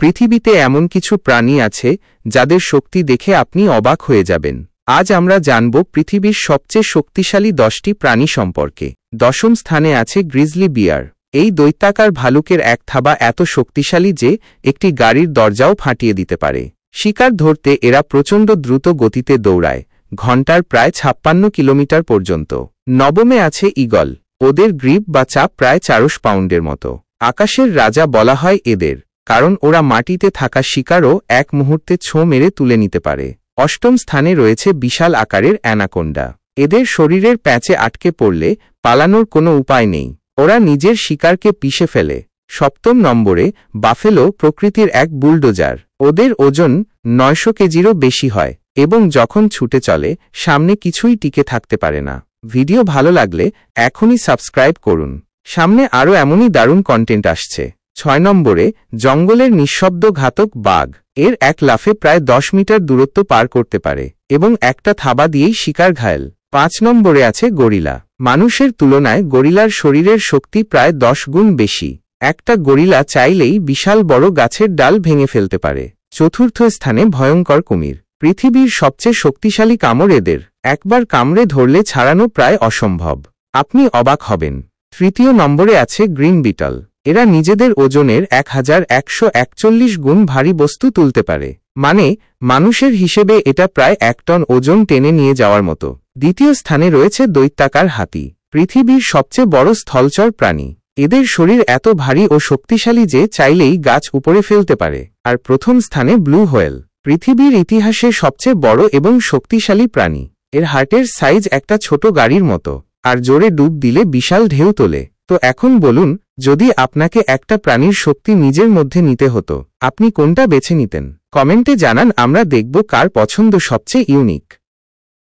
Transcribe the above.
পৃথিবীতে এমন কিছু প্রাণী আছে যাদের শক্তি দেখে আপনি অবাক হয়ে যাবেন। আজ আমরা জানব পৃথিবীর সবচেয়ে শক্তিশালী 10টি প্রাণী সম্পর্কে। 10ম স্থানে আছে গ্রিজলি বিয়ার। এই দৈত্যাকার ভালুকের এক থাবা এত শক্তিশালী যে একটি গাড়ির দরজাও ফাটিয়ে দিতে পারে। শিকার ধরতে এরা প্রচণ্ড দ্রুত গতিতে দৌড়ায়, ঘণ্টার প্রায় 56 কিলোমিটার পর্যন্ত। 9মে আছে ঈগল। ওদের গ্রিপ বা চাপ প্রায় 400 পাউন্ডের মতো। আকাশের রাজা বলা হয় এদের, কারণ ওরা মাটিতে থাকা শিকারও এক মুহূর্তে ছোঁ মেরে তুলে নিতে পারে। 8ম স্থানে রয়েছে বিশাল আকারের অ্যানাকোন্ডা। এদের শরীরের প্যাঁচে আটকে পড়লে পালানোর কোনো উপায় নেই, ওরা নিজের শিকারকে পিষে ফেলে। 7ম নম্বরে বাফেলো, প্রকৃতির এক বুলডোজার। ওদের ওজন 900 কেজিরও বেশি হয় এবং যখন ছুটে চলে সামনে কিছুই টিকে থাকতে পারে না। ভিডিও ভালো লাগলে এখনই সাবস্ক্রাইব করুন, সামনে আরও এমনই দারুণ কন্টেন্ট আসছে। 6 নম্বরে জঙ্গলের নিঃশব্দ ঘাতক বাঘ। এর এক লাফে প্রায় 10 মিটার দূরত্ব পার করতে পারে এবং একটা থাবা দিয়েই শিকার ঘায়েল। 5 নম্বরে আছে গরিলা। মানুষের তুলনায় গরিলার শরীরের শক্তি প্রায় 10 গুণ বেশি। একটা গরিলা চাইলেই বিশাল বড় গাছের ডাল ভেঙে ফেলতে পারে। 4র্থ স্থানে ভয়ঙ্কর কুমির। পৃথিবীর সবচেয়ে শক্তিশালী কামড় এদের, একবার কামড়ে ধরলে ছাড়ানো প্রায় অসম্ভব। আপনি অবাক হবেন। 3য় নম্বরে আছে গ্রিন বিটল। এরা নিজেদের ওজনের 1141 গুণ ভারী বস্তু তুলতে পারে, মানে মানুষের হিসেবে এটা প্রায় 1 টন ওজন টেনে নিয়ে যাওয়ার মতো। 2য় স্থানে রয়েছে দৈত্যাকার হাতি। পৃথিবীর সবচেয়ে বড় স্থলচর প্রাণী। এদের শরীর এত ভারী ও শক্তিশালী যে চাইলেই গাছ উপরে ফেলতে পারে। আর 1ম স্থানে ব্লু হোয়েল। পৃথিবীর ইতিহাসে সবচেয়ে বড় এবং শক্তিশালী প্রাণী। এর হার্টের সাইজ একটা ছোট গাড়ির মতো, আর জোরে ডুব দিলে বিশাল ঢেউ তোলে। তো এখন বলুন, যদি আপনাকে একটা প্রাণীর শক্তি নিজের মধ্যে নিতে হতো, আপনি কোনটা বেছে নিতেন? কমেন্টে জানান, আমরা দেখব কার পছন্দ সবচেয়ে ইউনিক।